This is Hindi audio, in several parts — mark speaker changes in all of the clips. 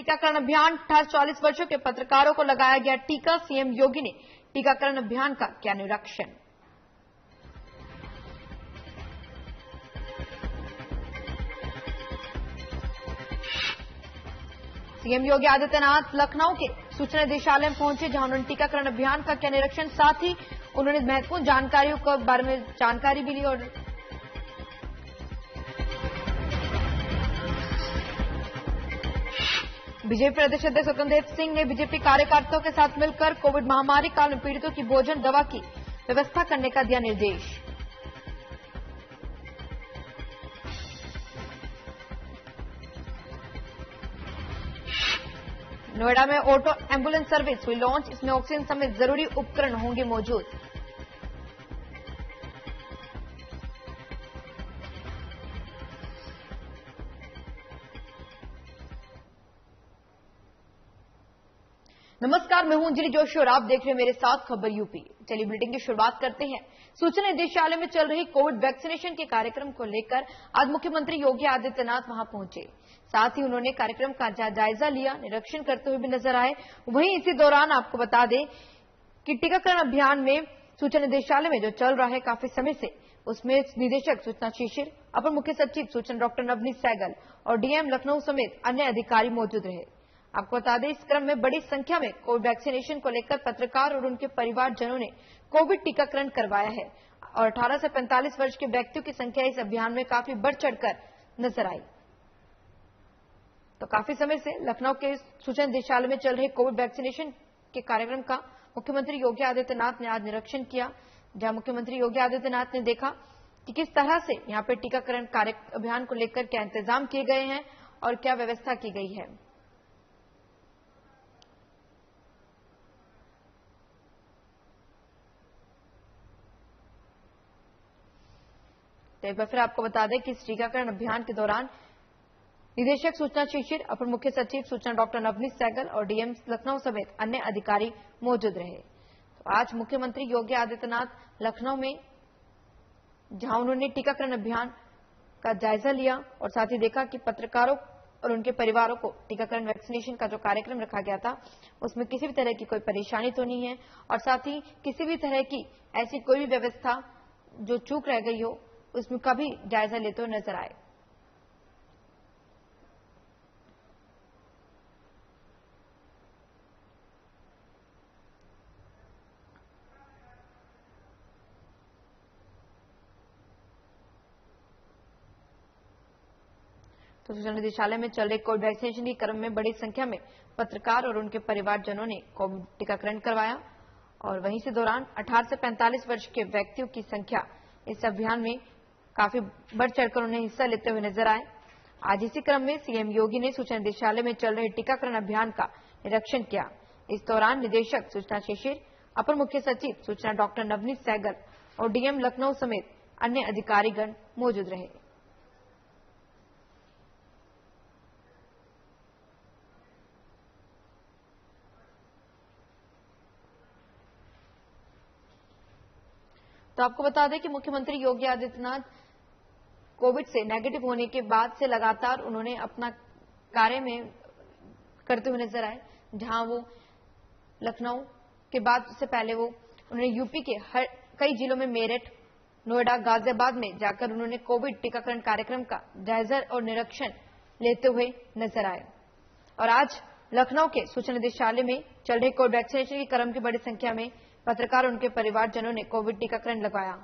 Speaker 1: टीकाकरण अभियान 18-40 वर्षों के पत्रकारों को लगाया गया टीका। सीएम योगी ने टीकाकरण अभियान का किया निरीक्षण। सीएम योगी आदित्यनाथ लखनऊ के सूचना निदेशालय में पहुंचे, जहां उन्होंने टीकाकरण अभियान का किया निरीक्षण। साथ ही उन्होंने महत्वपूर्ण जानकारियों के बारे में जानकारी भी ली। और बीजेपी प्रदेश अध्यक्ष स्वतंत्र सिंह ने बीजेपी कार्यकर्ताओं के साथ मिलकर कोविड महामारी काल में पीड़ितों की भोजन दवा की व्यवस्था करने का दिया निर्देश। नोएडा में ऑटो एम्बुलेंस सर्विस हुई लॉन्च। इसमें ऑक्सीजन समेत जरूरी उपकरण होंगे मौजूद। नमस्कार, मैं हूं अंजलि जोशी और आप देख रहे हैं मेरे साथ खबर यूपी। चलिए बुलेटिन की शुरुआत करते हैं। सूचना निदेशालय में चल रही कोविड वैक्सीनेशन के कार्यक्रम को लेकर आज मुख्यमंत्री योगी आदित्यनाथ वहां पहुंचे। साथ ही उन्होंने कार्यक्रम का जायजा लिया, निरीक्षण करते हुए भी नजर आए। वहीं इसी दौरान आपको बता दें कि टीकाकरण अभियान में सूचना निदेशालय में जो चल रहा है काफी समय से, उसमें निदेशक सूचना शिशिर, अपर मुख्य सचिव सूचना डॉक्टर नवनीत सहगल और डीएम लखनऊ समेत अन्य अधिकारी मौजूद रहे। आपको बता दें इस क्रम में बड़ी संख्या में कोविड वैक्सीनेशन को लेकर पत्रकार और उनके परिवारजनों ने कोविड टीकाकरण करवाया है। और 18 से 45 वर्ष के व्यक्तियों की संख्या इस अभियान में काफी बढ़ चढ़कर नजर आई। तो काफी समय से लखनऊ के सूचना निदेशालय में चल रहे कोविड वैक्सीनेशन के कार्यक्रम का मुख्यमंत्री योगी आदित्यनाथ ने आज निरीक्षण किया, जहां मुख्यमंत्री योगी आदित्यनाथ ने देखा कि किस तरह से यहां पर टीकाकरण अभियान को लेकर क्या इंतजाम किए गए हैं और क्या व्यवस्था की गई है। तो एक बार फिर आपको बता दें कि इस टीकाकरण अभियान के दौरान निदेशक सूचना शिशिर, अपर मुख्य सचिव सूचना डॉक्टर नवनीत सहगल और डीएम लखनऊ समेत अन्य अधिकारी मौजूद रहे। तो आज मुख्यमंत्री योगी आदित्यनाथ लखनऊ में, जहां उन्होंने टीकाकरण अभियान का जायजा लिया और साथ ही देखा कि पत्रकारों और उनके परिवारों को टीकाकरण वैक्सीनेशन का जो कार्यक्रम रखा गया था उसमें किसी भी तरह की कोई परेशानी तो नहीं है, और साथ ही किसी भी तरह की ऐसी कोई भी व्यवस्था जो चूक रह गई हो उसमें कभी जायजा लेते हुए नजर आए। तो सूचना निदेशालय में चल रहे कोविड वैक्सीनेशन के क्रम में बड़ी संख्या में पत्रकार और उनके परिवारजनों ने कोविड टीकाकरण करवाया। और वहीं से दौरान 18 से 45 वर्ष के व्यक्तियों की संख्या इस अभियान में काफी बढ़ चढ़कर उन्हें हिस्सा लेते हुए नजर आए। आज इसी क्रम में सीएम योगी ने सूचना निदेशालय में चल रहे टीकाकरण अभियान का निरीक्षण किया। इस दौरान निदेशक सूचना शिशिर, अपर मुख्य सचिव सूचना डॉक्टर नवनीत सहगल और डीएम लखनऊ समेत अन्य अधिकारीगण मौजूद रहे। तो आपको बता दें कि मुख्यमंत्री योगी आदित्यनाथ कोविड से नेगेटिव होने के बाद से लगातार उन्होंने अपना कार्य में करते हुए नजर आए, जहां वो लखनऊ के बाद से पहले उन्होंने यूपी के कई जिलों में मेरठ, नोएडा, गाजियाबाद में जाकर उन्होंने कोविड टीकाकरण कार्यक्रम का जायजा और निरीक्षण लेते हुए नजर आए। और आज लखनऊ के सूचना निदेशालय में चल रहे कोविड वैक्सीनेशन के क्रम की बड़ी संख्या में पत्रकार और उनके परिवारजनों ने कोविड टीकाकरण लगवाया।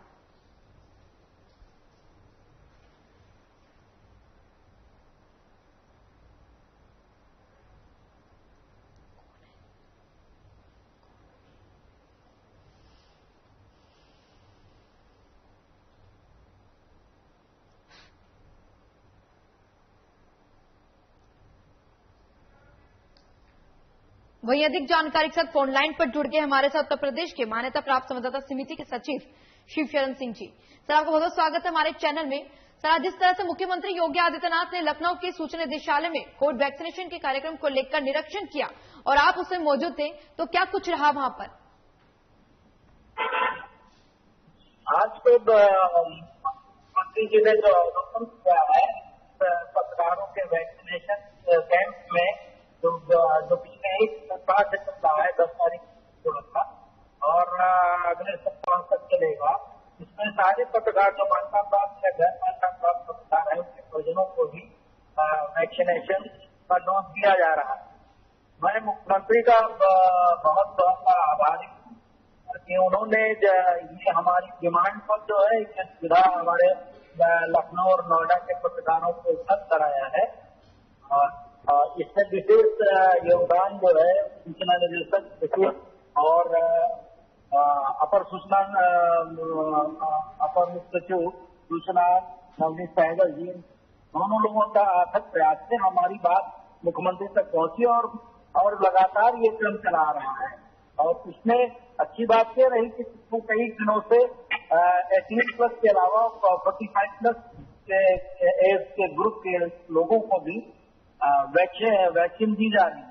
Speaker 1: वहीं अधिक जानकारी के साथ फोन लाइन पर जुड़ गए हमारे साथ उत्तर प्रदेश के मान्यता प्राप्त संवाददाता समिति के सचिव शिव शरण सिंह जी। सर, आपका बहुत स्वागत है हमारे चैनल में। सर, आज जिस तरह से मुख्यमंत्री योगी आदित्यनाथ ने लखनऊ के सूचना निदेशालय में कोविड वैक्सीनेशन के कार्यक्रम को लेकर निरीक्षण किया और आप उसमें मौजूद थे, तो क्या कुछ रहा वहां पर?
Speaker 2: आज तो मंत्री जी ने जो अवलोकन किया है पत्रकारों के वैक्सीनेशन कैंप में, जो पिछले एक सप्ताह से चल रहा है, 10 तारीख को था और अगले सप्ताह तक चलेगा। इसमें सारे पत्रकार जो मान्यता प्राप्त या गैर मान्यता प्राप्त पत्रकार है, उनके परिजनों को भी वैक्सीनेशन का डोज दिया जा रहा है। मैं मुख्यमंत्री का बहुत बहुत आभारी हूँ कि उन्होंने ये हमारी डिमांड पर जो है ये सुविधा हमारे लखनऊ और नोएडा के पत्रकारों को उपलब्ध कराया है। और इसमें विशेष योगदान जो है सूचना निदेशक और अपर मुख्य सचिव सूचना नवनीत सहगल जी, दोनों लोगों का अथक प्रयास से हमारी बात मुख्यमंत्री तक पहुंची और लगातार ये क्रम चला रहा है। और इसमें अच्छी बात ये रही कि पिछले कई दिनों से 18+ के अलावा 45+ एज के ग्रुप के लोगों को भी वैक्सीन दी जा रही है।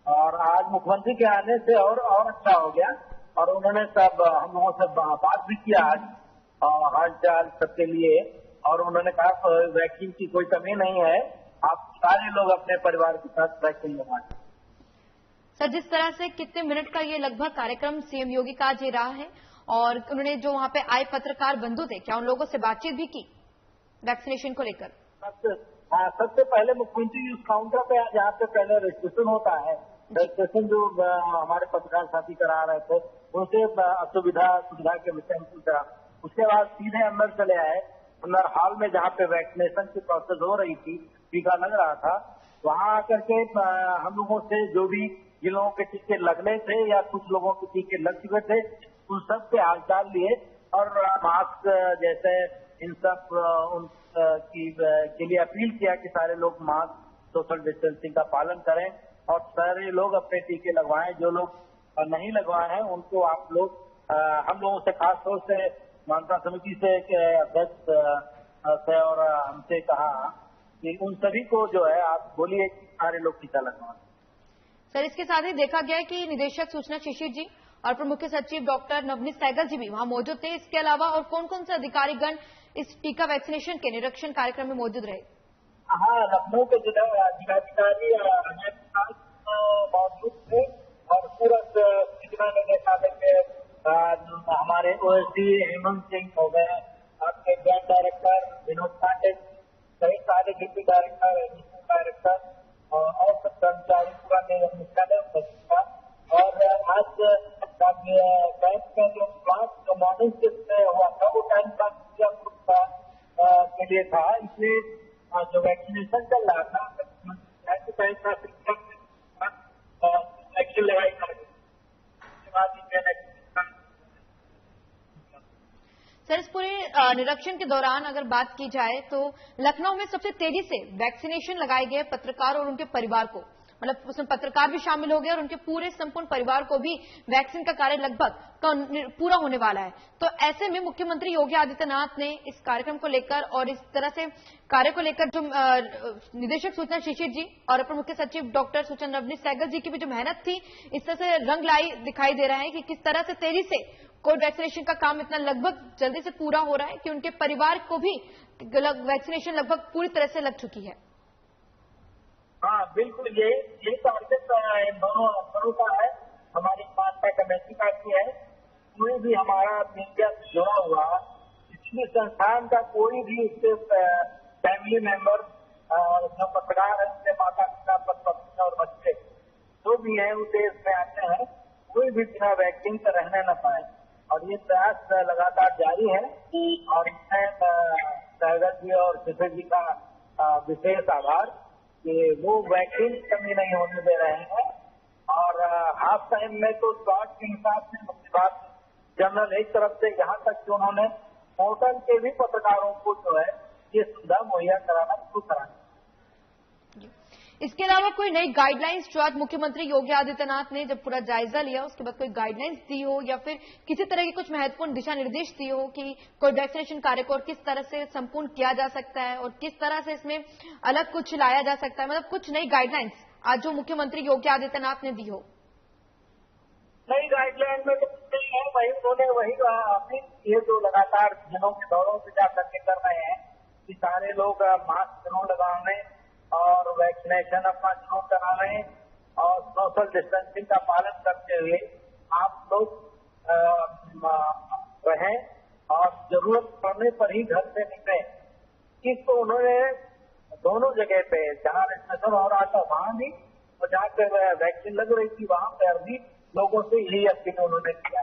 Speaker 2: और आज मुख्यमंत्री के आने से और अच्छा हो गया और उन्होंने सब हम लोगों से बात भी किया आज हाल चाल सबके लिए, और उन्होंने कहा वैक्सीन की कोई कमी नहीं है, आप सारे लोग अपने परिवार के साथ वैक्सीन लगवाएं।
Speaker 1: सर, जिस तरह से कितने मिनट का ये लगभग कार्यक्रम सीएम योगी का आज ये रहा है और उन्होंने जो वहां पे आए पत्रकार बंधु थे, क्या उन लोगों से बातचीत भी की वैक्सीनेशन को लेकर?
Speaker 2: सबसे पहले मुख्यमंत्री उस काउंटर पे जहाँ पे पहले रजिस्ट्रेशन होता है, रजिस्ट्रेशन जो हमारे पत्रकार साथी करा रहे थे, उनसे सुविधा के विषय में पूछा। उसके बाद सीधे अंदर चले आए, अंदर हॉल में जहाँ पे वैक्सीनेशन की प्रोसेस हो रही थी, टीका लग रहा था, वहाँ आकर के हम लोगों से जो भी जिन लोगों के टीके लगने थे या कुछ लोगों के टीके लग चुके थे, उन सब के हालचाल लिए और मास्क जैसे इन सब के लिए अपील किया कि सारे लोग मास्क, सोशल डिस्टेंसिंग का पालन करें और सारे लोग अपने टीके लगवाएं। जो लोग नहीं लगवाए हैं उनको आप लोग हम लोगों से खास तौर से मान्यता समिति से अध्यक्ष से और हमसे कहा कि उन सभी को जो है आप बोलिए कि सारे लोग टीका लगवाएं।
Speaker 1: सर, इसके साथ ही देखा गया कि निदेशक सूचना शिशिर जी और प्रमुख सचिव डॉक्टर नवनीत सहगल जी भी वहां मौजूद थे। इसके अलावा और कौन कौन से अधिकारीगण इस टीका वैक्सीनेशन के निरीक्षण कार्यक्रम में मौजूद रहे?
Speaker 2: हाँ, लखनऊ के जिलाधिकारी मौजूद थे और सूरत सूचना निदेशालय के हमारे ओएसडी हेमंत सिंह हो गए, आपके जॉइंट डायरेक्टर विनोद पांडे, कई सारे डिप्टी डायरेक्टर, एडिशनल डायरेक्टर और सब कर्मचारी पूरा निदेशालय उपस्थित था। और आज कैंप में जो क्लास जो मॉर्निंग शिफ्ट में हुआ था वो टाइम पास के लिए था, इसलिए जो वैक्सीनेशन चल रहा था वैक्सीन लगाई जा रही।
Speaker 1: सर, इस पूरे निरीक्षण के दौरान अगर बात की जाए तो लखनऊ में सबसे तेजी से वैक्सीनेशन लगाए गए पत्रकार और उनके परिवार को, मतलब उसमें पत्रकार भी शामिल हो गए और उनके पूरे संपूर्ण परिवार को भी वैक्सीन का कार्य लगभग पूरा होने वाला है। तो ऐसे में मुख्यमंत्री योगी आदित्यनाथ ने इस कार्यक्रम को लेकर और इस तरह से कार्य को लेकर जो निदेशक सूचना शिशिर जी और अपर मुख्य सचिव डॉक्टर सूचना नवनीत सहगल जी की भी जो मेहनत थी, इस तरह से रंग लाई दिखाई दे रहा है कि किस तरह से तेजी से कोविड वैक्सीनेशन का काम इतना लगभग जल्दी से पूरा हो रहा है कि उनके परिवार को भी वैक्सीनेशन लगभग पूरी तरह से लग चुकी है।
Speaker 2: हाँ, बिल्कुल यही टारगेट इन दोनों अफसरों का है, हमारी मान्यता कमेटी का भी है। कोई भी हमारा मीडिया से जुड़ा हुआ किसी भी संस्थान का कोई भी उसके फैमिली मेंबर जो पत्रकार है, उसके माता पिता पत्नी और बच्चे जो भी है वो देश में आते हैं, कोई भी बिना वैक्सीन से रहने न पाए। और ये प्रयास लगातार जारी है और इसमें सहगल जी और शिशिर जी का विशेष आभार कि वो वैक्सीन कमी नहीं होने दे रहे हैं। और हाफ टाइम में तो स्लॉट के हिसाब से मुख्य बात जनरल एक तरफ से यहाँ तक कि उन्होंने पोर्टल के भी पत्रकारों को जो है ये सुविधा मुहैया कराना शुरू करा।
Speaker 1: इसके अलावा कोई नई गाइडलाइंस जो आज मुख्यमंत्री योगी आदित्यनाथ ने जब पूरा जायजा लिया उसके बाद कोई गाइडलाइंस दी हो या फिर किसी तरह की कुछ महत्वपूर्ण दिशा निर्देश दिए हो कि कोविड वैक्सीनेशन कार्य को और किस तरह से संपूर्ण किया जा सकता है और किस तरह से इसमें अलग कुछ लाया जा सकता है, मतलब कुछ नई गाइडलाइंस आज जो मुख्यमंत्री योगी आदित्यनाथ ने दी हो?
Speaker 2: नई गाइडलाइन में तो उन्होंने वही अपनी ये जो लगातार जनों के दौरों से जा करके कर रहे हैं कि सारे लोग मास्क जरूर लगाने और वैक्सीनेशन अपना शुरू करा रहे हैं और सोशल डिस्टेंसिंग का पालन करते हुए आप लोग रहें और जरूरत पड़ने पर ही घर से निकलें। इसको उन्होंने दोनों जगह पे जहां रजिस्ट्रेशन हो रहा था वहां भी और जहां पे वैक्सीन लग रही थी वहां पर भी लोगों से यही अपील उन्होंने किया।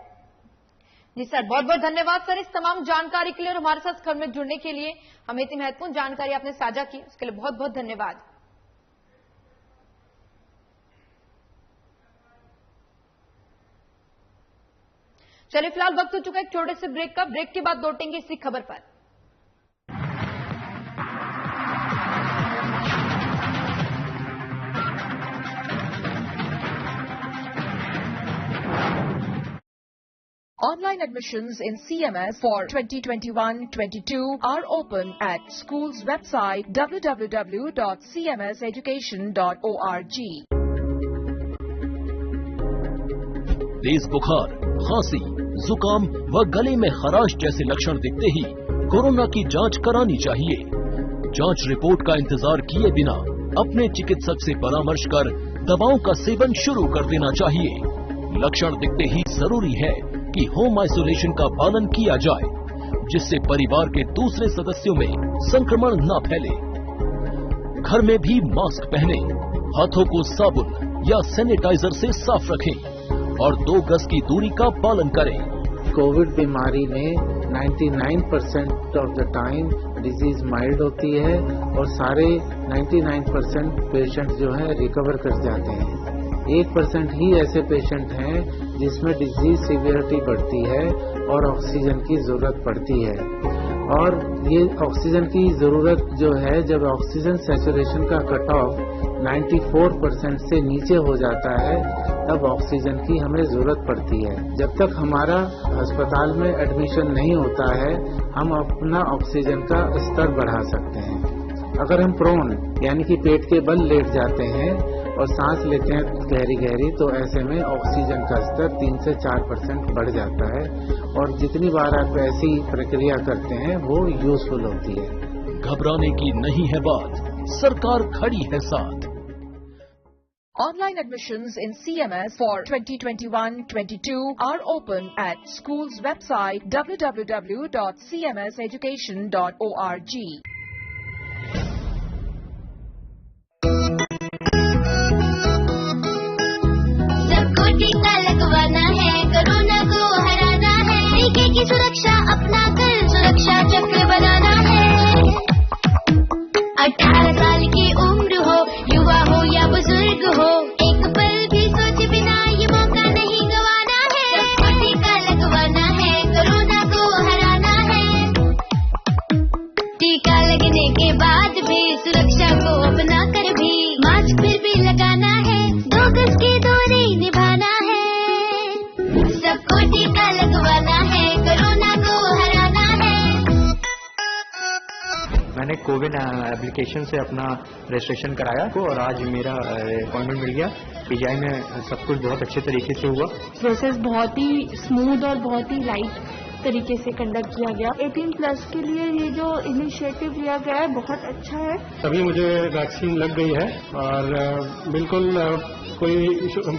Speaker 1: जी सर, बहुत बहुत धन्यवाद सर इस तमाम जानकारी के लिए और हमारे साथ खबर में जुड़ने के लिए। हमें इतनी महत्वपूर्ण जानकारी आपने साझा की, उसके लिए बहुत बहुत धन्यवाद। चलिए फिलहाल वक्त हो चुका है एक छोटे से ब्रेक का। ब्रेक के बाद लौटेंगे इसी खबर पर।
Speaker 3: Online admissions in CMS for 2021-22 are open at school's website www.cmseducation.org.
Speaker 4: तेज बुखार, खांसी, जुकाम व गले में खराश जैसे लक्षण दिखते ही कोरोना की जांच करानी चाहिए। जांच रिपोर्ट का इंतजार किए बिना अपने चिकित्सक से परामर्श कर दवाओं का सेवन शुरू कर देना चाहिए। लक्षण दिखते ही जरूरी है कि होम आइसोलेशन का पालन किया जाए, जिससे परिवार के दूसरे सदस्यों में संक्रमण न फैले। घर में भी मास्क पहने, हाथों को साबुन या सैनिटाइजर से साफ रखें और 2 गज की दूरी का पालन करें।
Speaker 5: कोविड बीमारी में 99% of the time disease mild होती है और सारे 99% पेशेंट जो है रिकवर कर जाते हैं। 1% ही ऐसे पेशेंट हैं जिसमें डिजीज सीवियरिटी बढ़ती है और ऑक्सीजन की जरूरत पड़ती है। और ये ऑक्सीजन की जरूरत जो है, जब ऑक्सीजन सैचुरेशन का कट ऑफ 94% से नीचे हो जाता है तब ऑक्सीजन की हमें जरूरत पड़ती है। जब तक हमारा अस्पताल में एडमिशन नहीं होता है हम अपना ऑक्सीजन का स्तर बढ़ा सकते हैं। अगर हम प्रोन यानी कि पेट के बल लेट जाते हैं और सांस लेते हैं गहरी गहरी, तो ऐसे में ऑक्सीजन का स्तर 3 से 4% बढ़ जाता है और जितनी बार आप ऐसी प्रक्रिया करते हैं वो यूजफुल होती है।
Speaker 4: घबराने की नहीं है बात, सरकार खड़ी है साथ।
Speaker 3: Online admissions in CMS for 2021-22 are open at school's website www.cmseducation.org.
Speaker 6: सबको टीका लगवाना है, कोरोना को हराना है। टीके की सुरक्षा अपना कर सुरक्षा चक्र बनाना है। 18 साल की उम्र हो, युवा हो या बुजुर्ग हो, एक पल भी सोचे बिना ये मौका नहीं गंवाना है। सबको टीका लगवाना है, कोरोना को हराना है। टीका लगने के बाद भी सुरक्षा को अपना कर भी मास्क फिर भी लगाना है, 2 गज की दूरी निभाना है। सबको टीका लगवाना है, कोरोना को हराना है।
Speaker 7: मैंने कोविन एप्लीकेशन से अपना रजिस्ट्रेशन कराया और आज मेरा अपॉइंटमेंट मिल गया। पीजीआई में सब कुछ बहुत अच्छे तरीके से हुआ।
Speaker 8: प्रोसेस बहुत ही स्मूथ और बहुत ही लाइट तरीके से कंडक्ट किया गया। 18+ के लिए ये जो इनिशिएटिव लिया गया है बहुत अच्छा है।
Speaker 9: तभी मुझे वैक्सीन लग गई है और बिल्कुल कोई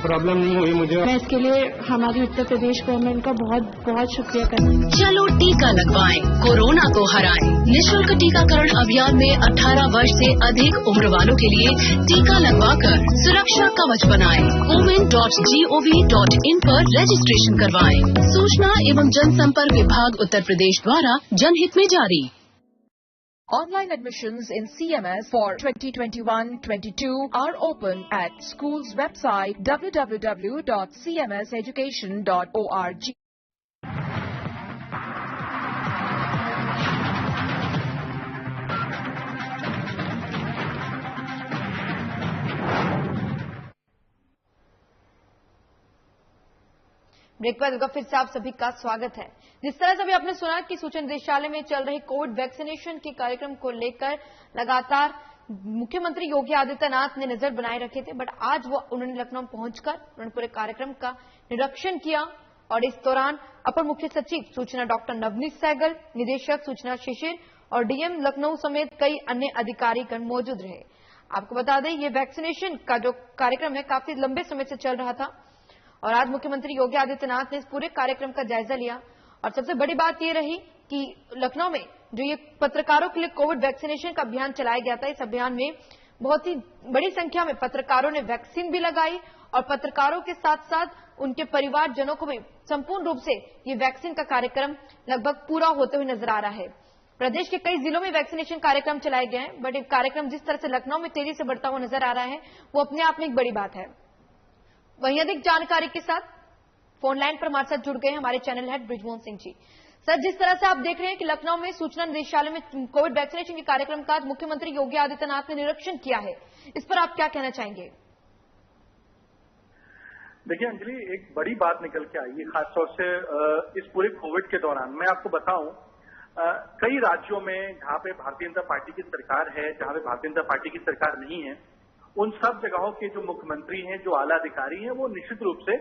Speaker 9: प्रॉब्लम नहीं हुई मुझे।
Speaker 8: मैं इसके लिए हमारी उत्तर प्रदेश गवर्नमेंट का बहुत बहुत शुक्रिया करती हूँ।
Speaker 3: चलो टीका लगवाएं, कोरोना को हराएं। निःशुल्क टीकाकरण अभियान में 18 वर्ष से अधिक उम्र वालों के लिए टीका लगवाकर सुरक्षा कवच बनाएं। comin.gov.in पर रजिस्ट्रेशन करवाएं। सूचना एवं जनसंपर्क विभाग उत्तर प्रदेश द्वारा जनहित में जारी। Online admissions in CMS for 2021-22 are open at school's website www.cmseducation.org.
Speaker 1: Break पर फिर से आप सभी का स्वागत है। जिस तरह से अभी आपने सुना कि सूचना निदेशालय में चल रही कोविड वैक्सीनेशन के कार्यक्रम को लेकर लगातार मुख्यमंत्री योगी आदित्यनाथ ने नजर बनाए रखे थे, बट आज उन्होंने लखनऊ पहुंचकर उन्होंने पूरे कार्यक्रम का निरीक्षण किया और इस दौरान अपर मुख्य सचिव सूचना डॉक्टर नवनीत सहगल, निदेशक सूचना शिशिर और डीएम लखनऊ समेत कई अन्य अधिकारीगण मौजूद रहे। आपको बता दें ये वैक्सीनेशन का जो कार्यक्रम है काफी लंबे समय से चल रहा था और आज मुख्यमंत्री योगी आदित्यनाथ ने इस पूरे कार्यक्रम का जायजा लिया और सबसे बड़ी बात ये रही कि लखनऊ में जो ये पत्रकारों के लिए कोविड वैक्सीनेशन का अभियान चलाया गया था, इस अभियान में बहुत ही बड़ी संख्या में पत्रकारों ने वैक्सीन भी लगाई और पत्रकारों के साथ साथ उनके परिवारजनों को भी संपूर्ण रूप से ये वैक्सीन का कार्यक्रम लगभग पूरा होते हुए नजर आ रहा है। प्रदेश के कई जिलों में वैक्सीनेशन कार्यक्रम चलाए गए हैं, बट ये कार्यक्रम जिस तरह से लखनऊ में तेजी से बढ़ता हुआ नजर आ रहा है वो अपने आप में एक बड़ी बात है। वहीं अधिक जानकारी के साथ फोन लाइन पर हमारे साथ जुड़ गए हमारे channel head Brijmohan Singh ji. Sir, जिस तरह से आप देख रहे हैं कि लखनऊ में सूचना निदेशालय में कोविड वैक्सीनेशन के कार्यक्रम का मुख्यमंत्री योगी आदित्यनाथ ने निरीक्षण किया है, इस पर आप क्या कहना चाहेंगे?
Speaker 10: देखिए अंजलि, एक बड़ी बात निकल के आई है खासतौर से इस पूरे कोविड के दौरान। मैं आपको बताऊं, कई राज्यों में जहां पे भारतीय जनता पार्टी की सरकार है, जहां पे भारतीय जनता पार्टी की सरकार नहीं है, उन सब जगहों के जो मुख्यमंत्री हैं, जो आला अधिकारी हैं, वो निश्चित रूप से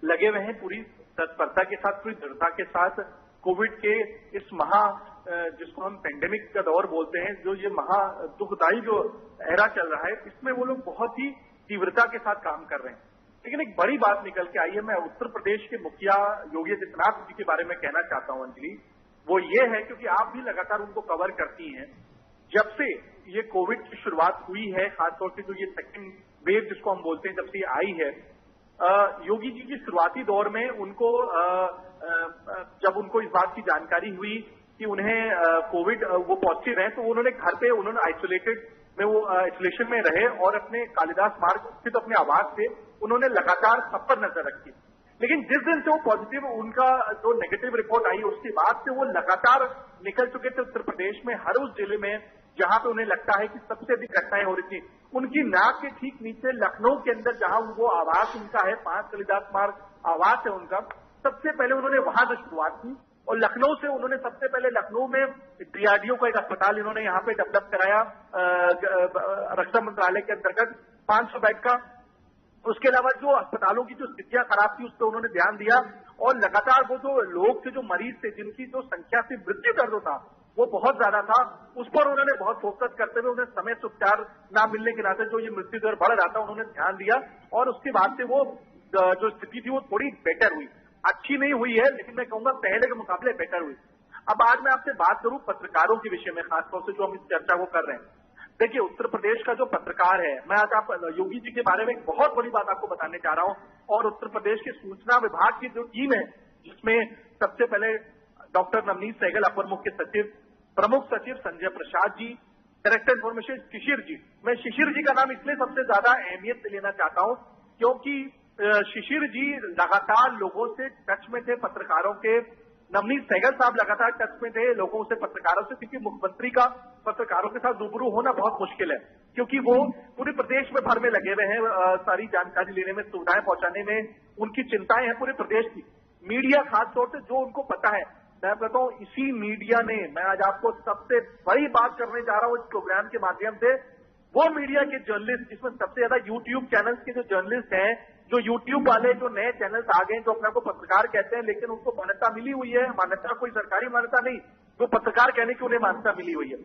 Speaker 10: लगे हुए हैं पूरी तत्परता के साथ, पूरी दृढ़ता के साथ कोविड के इस जिसको हम पेंडेमिक का दौर बोलते हैं, जो ये दुखदायी जो एरा चल रहा है, इसमें वो लोग बहुत ही तीव्रता के साथ काम कर रहे हैं। लेकिन एक बड़ी बात निकल के आई है, मैं उत्तर प्रदेश के मुखिया योगी आदित्यनाथ जी के बारे में कहना चाहता हूं अंजलि। वो ये है, क्योंकि आप भी लगातार उनको कवर करती हैं, जब से ये कोविड की शुरुआत हुई है, खासतौर से जो ये सेकेंड वेव जिसको हम बोलते हैं, जब से ये आई है, योगी जी की शुरुआती दौर में उनको जब उनको इस बात की जानकारी हुई कि उन्हें कोविड वो पॉजिटिव है, तो उन्होंने घर पे आइसोलेशन में रहे और अपने कालिदास मार्ग स्थित अपने आवास से उन्होंने लगातार सब पर नजर रखी। लेकिन जिस दिन से वो पॉजिटिव, उनका जो नेगेटिव रिपोर्ट आई, उसके बाद से वो लगातार निकल चुके थे उत्तर प्रदेश में हर उस जिले में जहां पे उन्हें लगता है कि सबसे अधिक घटनाएं हो रही थी। उनकी नाक के ठीक नीचे लखनऊ के अंदर जहां वो आवास उनका है, 5 कालिदास मार्ग आवास है उनका, सबसे पहले उन्होंने वहां से शुरुआत की और लखनऊ से उन्होंने सबसे पहले लखनऊ में डीआरडीओ का एक अस्पताल इन्होंने यहाँ पे डेवलप कराया, रक्षा मंत्रालय के अंतर्गत 500 बेड का। उसके अलावा जो अस्पतालों की जो स्थितियां खराब थी उस पर उन्होंने ध्यान दिया और लगातार वो जो लोग थे, जो मरीज थे, जिनकी जो संख्या से मृत्यु दर था वो बहुत ज्यादा था, उस पर उन्होंने बहुत फोकस करते हुए उन्हें समय से उपचार न मिलने के नाते जो ये मृत्यु दर बढ़ रहा था, उन्होंने ध्यान दिया और उसके बाद से वो जो स्थिति थी वो थोड़ी बेटर हुई। अच्छी नहीं हुई है, लेकिन मैं कहूंगा पहले के मुकाबले बेटर हुई। अब आज मैं आपसे बात करूं पत्रकारों के विषय में, खासतौर से जो हम इस चर्चा को कर रहे हैं। देखिए, उत्तर प्रदेश का जो पत्रकार है, मैं आज आप योगी जी के बारे में एक बहुत बड़ी बात आपको बताने जा रहा हूं और उत्तर प्रदेश के सूचना विभाग की जो टीम है, जिसमें सबसे पहले डॉक्टर नवनीत सहगल अपर मुख्य सचिव, प्रमुख सचिव संजय प्रसाद जी, डायरेक्टर इन्फॉर्मेशन शिशिर जी। मैं शिशिर जी का नाम इसलिए सबसे ज्यादा अहमियत से लेना चाहता हूं क्योंकि शिशिर जी लगातार लोगों से टच में थे, पत्रकारों के। नवनीत सहगल साहब लगातार टच में थे लोगों से, पत्रकारों से, क्योंकि मुख्यमंत्री का पत्रकारों के साथ रूबरू होना बहुत मुश्किल है, क्योंकि वो पूरे प्रदेश में भर में लगे हुए हैं, सारी जानकारी लेने में, सुविधाएं पहुंचाने में उनकी चिंताएं हैं पूरे प्रदेश की। मीडिया खासतौर से जो उनको पता है, मैं कहता हूं इसी मीडिया ने, मैं आज आपको सबसे बड़ी बात करने जा रहा हूं इस प्रोग्राम के माध्यम से, वो मीडिया के जर्नलिस्ट, जिसमें सबसे ज्यादा यूट्यूब चैनल्स के जो जर्नलिस्ट हैं, जो यूट्यूब वाले जो नए चैनल्स आ गए, जो अपने को पत्रकार कहते हैं, लेकिन उनको मान्यता मिली हुई है, मान्यता कोई सरकारी मान्यता नहीं, वो पत्रकार कहने की उन्हें मान्यता मिली हुई है।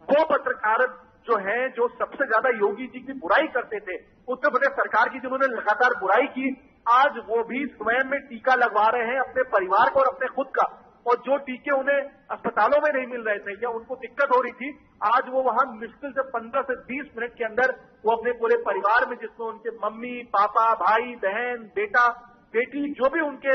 Speaker 10: वो पत्रकार जो है, जो सबसे ज्यादा योगी जी की बुराई करते थे, उत्तर प्रदेश सरकार की जिन्होंने लगातार बुराई की, आज वो भी स्वयं में टीका लगवा रहे हैं अपने परिवार को और अपने खुद का। और जो टीके उन्हें अस्पतालों में नहीं मिल रहे थे या उनको दिक्कत हो रही थी, आज वो वहां मुश्किल से 15 से 20 मिनट के अंदर वो अपने पूरे परिवार में, जिसमें उनके मम्मी, पापा, भाई, बहन, बेटा, बेटी, जो भी उनके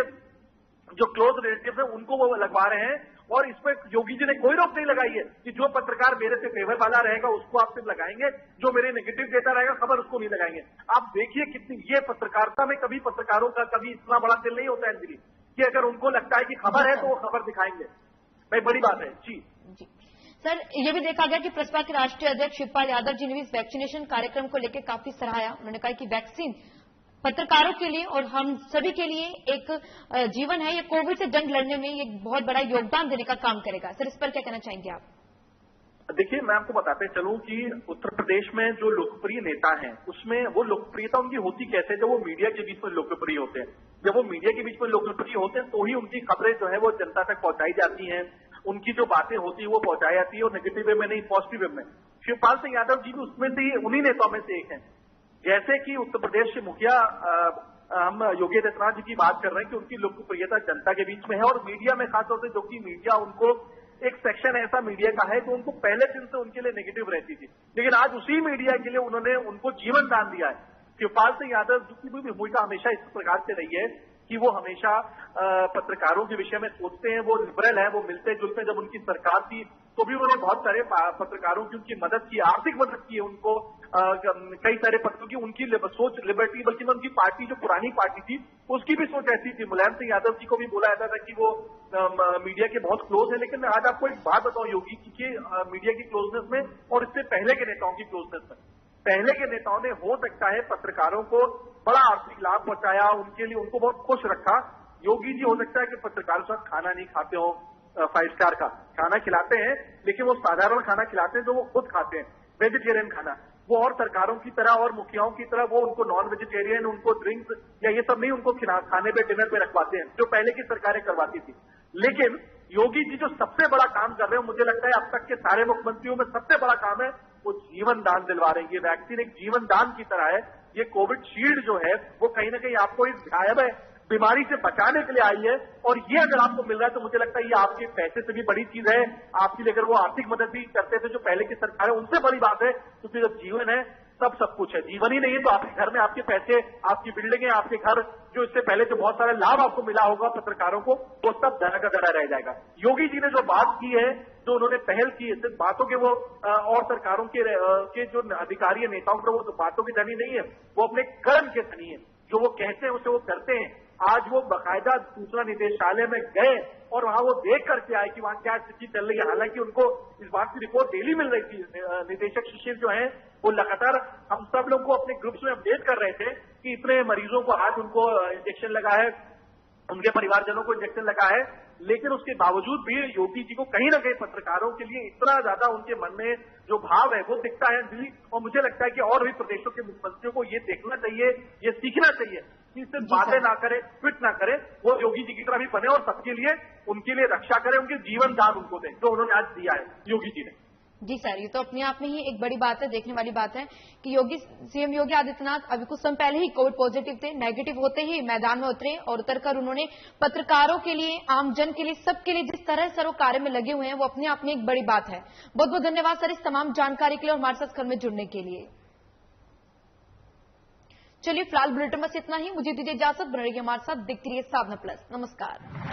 Speaker 10: जो क्लोज रिलेटिव है, उनको वो लगवा रहे हैं। और इसमें योगी जी ने कोई रोक नहीं लगाई है कि जो पत्रकार मेरे से फेवर वाला रहेगा उसको आप सिर्फ लगाएंगे, जो मेरे नेगेटिव देता रहेगा खबर उसको नहीं लगाएंगे। आप देखिए कितनी ये पत्रकारिता में कभी पत्रकारों का कभी इतना बड़ा दिल नहीं होता है अंजलि, कि अगर उनको लगता है कि खबर है तो वो खबर दिखाएंगे। भाई बड़ी बात है जी।
Speaker 1: सर, ये भी देखा गया कि प्रसपा के राष्ट्रीय अध्यक्ष शिवपाल यादव जी ने भी इस वैक्सीनेशन कार्यक्रम को लेकर काफी सराहाया। उन्होंने कहा कि वैक्सीन पत्रकारों के लिए और हम सभी के लिए एक जीवन है, ये कोविड से जंग लड़ने में ये बहुत बड़ा योगदान देने का काम करेगा। सर, इस पर क्या कहना चाहेंगे आप?
Speaker 10: देखिए, मैं आपको बताते चलूं कि उत्तर प्रदेश में जो लोकप्रिय नेता हैं, उसमें वो लोकप्रियता उनकी होती कैसे, जब वो मीडिया के बीच में लोकप्रिय होते हैं। जब वो मीडिया के बीच में लोकप्रिय होते हैं तो ही उनकी खबरें जो है वो जनता तक पहुंचाई जाती हैं, उनकी जो बातें होती है वो पहुंचाई जाती है, और नेगेटिव वे में नहीं, पॉजिटिव वे में। शिवपाल सिंह यादव जी भी उसमें से उन्हीं नेताओं में से एक हैं। जैसे कि उत्तर प्रदेश के मुखिया हम योगी आदित्यनाथ जी की बात कर रहे हैं कि उनकी लोकप्रियता जनता के बीच में है, और मीडिया में खासतौर से, जो कि मीडिया उनको एक सेक्शन ऐसा मीडिया का है जो उनको पहले दिन से उनके लिए नेगेटिव रहती थी, लेकिन आज उसी मीडिया के लिए उन्होंने उनको जीवन दान दिया है। शिवपाल सिंह यादव जी की भी भूमिका हमेशा इस प्रकार से रही है कि वो हमेशा पत्रकारों के विषय में सोचते हैं, वो लिबरल है, वो मिलते जुलते। जब उनकी सरकार थी तो भी उन्होंने बहुत सारे पत्रकारों की उनकी मदद की, आर्थिक मदद की है उनको, कई सारे पत्रों की उनकी सोच लिबर्टी, बल्कि उनकी पार्टी जो पुरानी पार्टी थी उसकी भी सोच ऐसी थी। मुलायम सिंह यादव जी को भी बोला जाता था कि वो मीडिया के बहुत क्लोज है, लेकिन आज आपको एक बात बताऊं योगी जी के मीडिया की क्लोजनेस में और इससे पहले के नेताओं की क्लोजनेस में, पहले के नेताओं ने हो सकता है पत्रकारों को बड़ा आर्थिक लाभ पहुंचाया, उनके लिए उनको बहुत खुश रखा। योगी जी हो सकता है कि पत्रकारों के साथ खाना नहीं खाते हो, 5 स्टार का खाना खिलाते हैं, लेकिन वो साधारण खाना खिलाते हैं जो वो खुद खाते हैं, वेजिटेरियन खाना। वो और सरकारों की तरह और मुखियाओं की तरह वो उनको नॉन वेजिटेरियन, उनको ड्रिंक्स या ये सब नहीं उनको खाने पे, डिनर पे रखवाते हैं, जो पहले की सरकारें करवाती थी। लेकिन योगी जी जो सबसे बड़ा काम कर रहे हैं, मुझे लगता है अब तक के सारे मुख्यमंत्रियों में सबसे बड़ा काम है, वो जीवन दान दिलवा रहे हैं। ये वैक्सीन एक जीवन दान की तरह है। ये कोविड शील्ड जो है वो कहीं ना कहीं आपको इस भयावह बीमारी से बचाने के लिए आई है, और ये अगर आपको मिल रहा है तो मुझे लगता है ये आपके पैसे से भी बड़ी चीज है। आपके लिए अगर वो आर्थिक मदद भी करते थे जो पहले की सरकार है, उनसे बड़ी बात है, क्योंकि जब जीवन है तब सब कुछ है। जीवन ही नहीं है तो आपके घर में आपके पैसे, आपकी बिल्डिंगें, आपके घर, जो इससे पहले जो बहुत सारा लाभ आपको मिला होगा पत्रकारों को, वो सब धरा का धरा रह जाएगा। योगी जी ने जो बात की है, जो उन्होंने पहल की है, सिर्फ बातों के वो और सरकारों के जो अधिकारी है, नेताओं को वो तो बातों के धनी नहीं है, वो अपने कर्म के धनी है। जो वो कहते हैं उसे वो करते हैं। आज वो बाकायदा सूचना निदेशालय में गए और वहां वो देख करके आए कि वहां क्या स्थिति चल रही है। हालांकि उनको इस बात की रिपोर्ट डेली मिल रही थी। निदेशक शिशिर जो है वो लगातार हम सब लोग को अपने ग्रुप्स में अपडेट कर रहे थे कि इतने मरीजों को आज उनको इंजेक्शन लगा है, उनके परिवारजनों को इंजेक्शन लगा है, लेकिन उसके बावजूद भी योगी जी को कहीं ना कहीं पत्रकारों के लिए इतना ज्यादा उनके मन में जो भाव है वो दिखता है दिल्ली। और मुझे लगता है कि और भी प्रदेशों के मुख्यमंत्रियों को ये देखना चाहिए, ये सीखना चाहिए कि सिर्फ बातें ना करे, ट्वीट ना करे, वो योगी जी की तरह भी बने और सबके लिए, उनके लिए रक्षा करे, उनके जीवन दान उनको दें, जो उन्होंने आज दिया है योगी जी ने।
Speaker 1: जी सर, ये तो अपने आप में ही एक बड़ी बात है, देखने वाली बात है कि सीएम योगी आदित्यनाथ अभी कुछ समय पहले ही कोविड पॉजिटिव थे। नेगेटिव होते ही मैदान में उतरे और उतरकर उन्होंने पत्रकारों के लिए, आमजन के लिए, सबके लिए जिस तरह से वो कार्य में लगे हुए हैं, वो अपने आप में एक बड़ी बात है। बहुत बहुत धन्यवाद सर इस तमाम जानकारी के लिए और हमारे साथ खबर में जुड़ने के लिए। चलिए फिलहाल बुलेटिन में इतना ही, मुझे दीजिए इजाजत। बने रहिए हमारे साथ, देखते रहिए साधना प्लस। नमस्कार।